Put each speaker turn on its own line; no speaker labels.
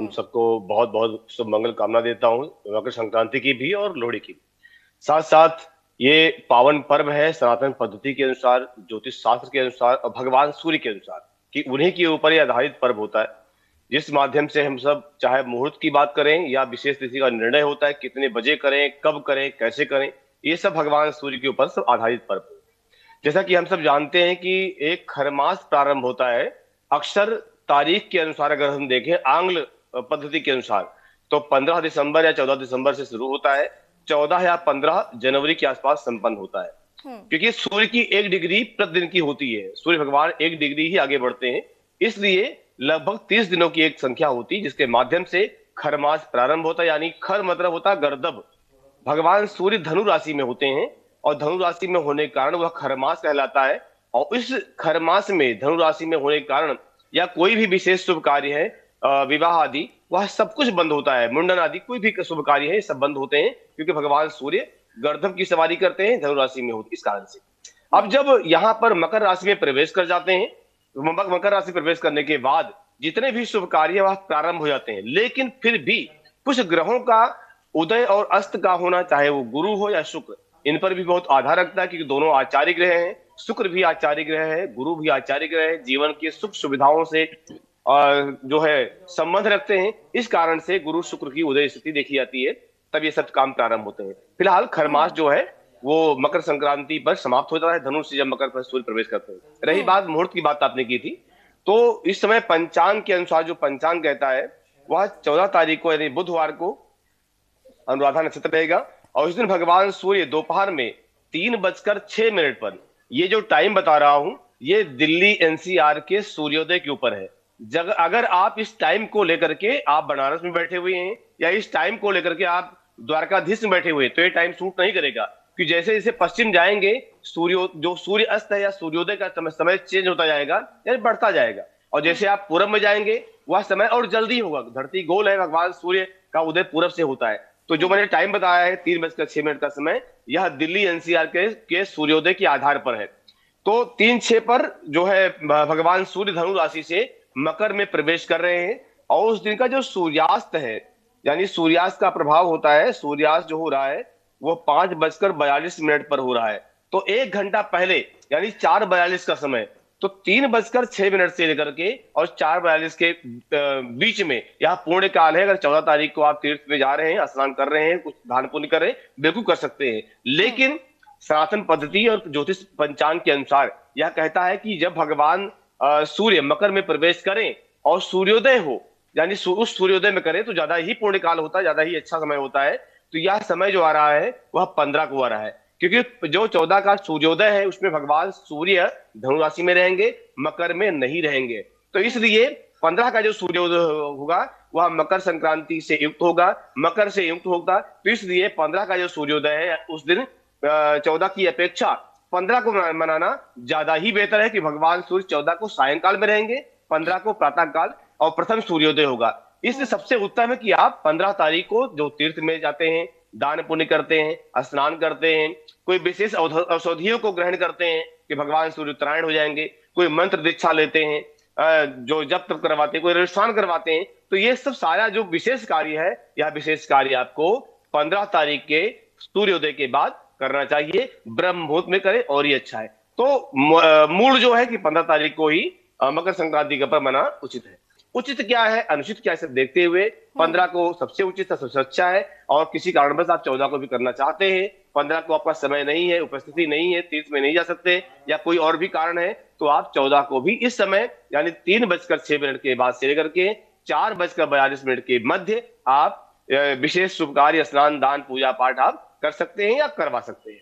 उन
हुँ।
सबको बहुत बहुत शुभ मंगल कामना देता हूँ, मकर संक्रांति की भी और लोहड़ी की भी। साथ साथ ये पावन पर्व है सनातन पद्धति के अनुसार, ज्योतिष शास्त्र के अनुसार और भगवान सूर्य के अनुसार, कि उन्हीं के ऊपर ये आधारित पर्व होता है, जिस माध्यम से हम सब चाहे मुहूर्त की बात करें या विशेष तिथि का निर्णय होता है, कितने बजे करें, कब करें, कैसे करें, ये सब भगवान सूर्य के ऊपर सब आधारित पर्व है। जैसा कि हम सब जानते हैं कि एक खरमास प्रारंभ होता है अक्सर तारीख के अनुसार, अगर हम देखें आंग्ल पद्धति के अनुसार, तो 15 दिसंबर या 14 दिसंबर से शुरू होता है, 14 या 15 जनवरी के आसपास संपन्न होता है।
हुँ।
क्योंकि सूर्य की 1 डिग्री प्रतिदिन की होती है, सूर्य भगवान 1 डिग्री ही आगे बढ़ते हैं, इसलिए लगभग 30 दिनों की एक संख्या होती है जिसके माध्यम से खरमास प्रारंभ होता है। यानी खर मतलब होता है गर्दभ। भगवान सूर्य धनु राशि में होते हैं और धनु राशि में होने के कारण वह खरमास कहलाता है। और इस खरमास में धनु राशि में होने के कारण या कोई भी विशेष शुभ कार्य है, विवाह आदि, वह सब कुछ बंद होता है। मुंडन आदि कोई भी शुभ कार्य है, ये सब बंद होते हैं, क्योंकि भगवान सूर्य गर्दभ की सवारी करते हैं, धनु राशि में होती इस कारण से। अब
हुँ।
जब यहाँ पर मकर राशि में प्रवेश कर जाते हैं, मकर राशि प्रवेश करने के बाद जितने भी शुभ कार्य वह प्रारंभ हो जाते हैं, लेकिन फिर भी कुछ ग्रहों का उदय और अस्त का होना, चाहे वो गुरु हो या शुक्र, इन पर भी बहुत आधार रखता है, क्योंकि दोनों आचार्य ग्रह हैं। शुक्र भी आचार्य ग्रह है, गुरु भी आचार्य ग्रह है, जीवन की सुख सुविधाओं से जो है संबंध रखते हैं। इस कारण से गुरु शुक्र की उदय स्थिति देखी जाती है, तब ये सब काम प्रारंभ होते हैं। फिलहाल खरमास
हुँ।
जो है वो मकर संक्रांति पर समाप्त हो जाता है, धनुष से जब मकर पर सूर्य प्रवेश करते हैं। रही
हुँ।
बात मुहूर्त की, बात आपने की थी, तो इस समय पंचांग के अनुसार जो पंचांग कहता है, वह 14 तारीख को यानी बुधवार को अनुराधा नक्षत्र रहेगा। और उस दिन भगवान सूर्य दोपहर में 3:06 पर, ये जो टाइम बता रहा हूं, ये दिल्ली एनसीआर के सूर्योदय के ऊपर है। जग अगर आप इस टाइम को लेकर के आप बनारस में बैठे हुए हैं या इस टाइम को लेकर के आप द्वारकाधीश में बैठे हुए हैं, तो ये टाइम सूट नहीं करेगा। कि जैसे जैसे पश्चिम जाएंगे, जो सूर्य अस्त है या सूर्योदय का समय चेंज होता जाएगा, यानी बढ़ता जाएगा। और
हुँ।
जैसे आप पूरब में जाएंगे, वह समय और जल्दी होगा। धरती गोल है, भगवान सूर्य का उदय पूरब से होता है। तो जो
हुँ।
मैंने टाइम बताया है 3:06 का समय, यह दिल्ली एनसीआर के सूर्योदय के आधार पर है। तो 3:06 पर जो है भगवान सूर्य धनु राशि से मकर में प्रवेश कर रहे हैं। और उस दिन का जो सूर्यास्त है, यानी सूर्यास्त का प्रभाव होता है, सूर्यास्त जो हो रहा है वो 5:42 पर हो रहा है। तो 1 घंटा पहले यानी 4:42 का समय, तो 3:06 से लेकर के और 4:42 के बीच में यह पूर्ण काल है। अगर 14 तारीख को आप तीर्थ में जा रहे हैं, स्नान कर रहे हैं, कुछ दान पुण्य कर रहे हैं, बिल्कुल कर सकते हैं।
हुँ।
लेकिन सनातन पद्धति और ज्योतिष पंचांग के अनुसार यह कहता है कि जब भगवान सूर्य मकर में प्रवेश करें और सूर्योदय हो, यानी उस सूर्योदय में करें, तो ज्यादा ही पूर्ण काल होता है, ज्यादा ही अच्छा समय होता है। तो यह समय जो आ रहा है वह 15 को आ रहा है, क्योंकि जो 14 का सूर्योदय है उसमें भगवान सूर्य धनु राशि में रहेंगे, मकर में नहीं रहेंगे। तो
हुँ।
इसलिए 15 का जो सूर्योदय होगा वह मकर संक्रांति से युक्त होगा, मकर से युक्त होगा। तो इसलिए 15 का जो सूर्योदय है उस दिन 14 की अपेक्षा 15 को मनाना ज्यादा ही बेहतर है, कि भगवान सूर्य 14 को सायंकाल में रहेंगे, 15 को प्रातः काल और प्रथम सूर्योदय होगा। इसलिए
हुँ।
सबसे उत्तम है कि आप 15 तारीख को जो तीर्थ में जाते हैं, दान पुण्य करते हैं, स्नान करते हैं, कोई विशेष औषधियों को ग्रहण करते हैं कि भगवान सूर्य उत्तरायण हो जाएंगे, कोई मंत्र दीक्षा लेते हैं, जो जप तप करवाते हैं, कोई अनुष्ठान करवाते हैं, तो ये सब सारा जो विशेष कार्य है, यह विशेष कार्य आपको 15 तारीख के सूर्योदय के बाद करना चाहिए। ब्रह्म मुहूर्त में करें और ये अच्छा है। तो मूल जो है कि 15 तारीख को ही मकर संक्रांति का पर्व मनाना उचित है। उचित क्या है, अनुचित क्या है, सब देखते हुए
हुँ।
15 को सबसे उचित है, सबसे अच्छा है। और किसी कारणवश आप 14 को भी करना चाहते हैं, 15 को आपका समय नहीं है, उपस्थिति नहीं है, तीर्थ में नहीं जा सकते, या कोई और भी कारण है, तो आप 14 को भी इस समय यानी 3:06 के बाद से लेकर के 4:42 के मध्य आप विशेष शुभ कार्य, स्नान, दान, पूजा पाठ आप कर सकते हैं या करवा सकते हैं।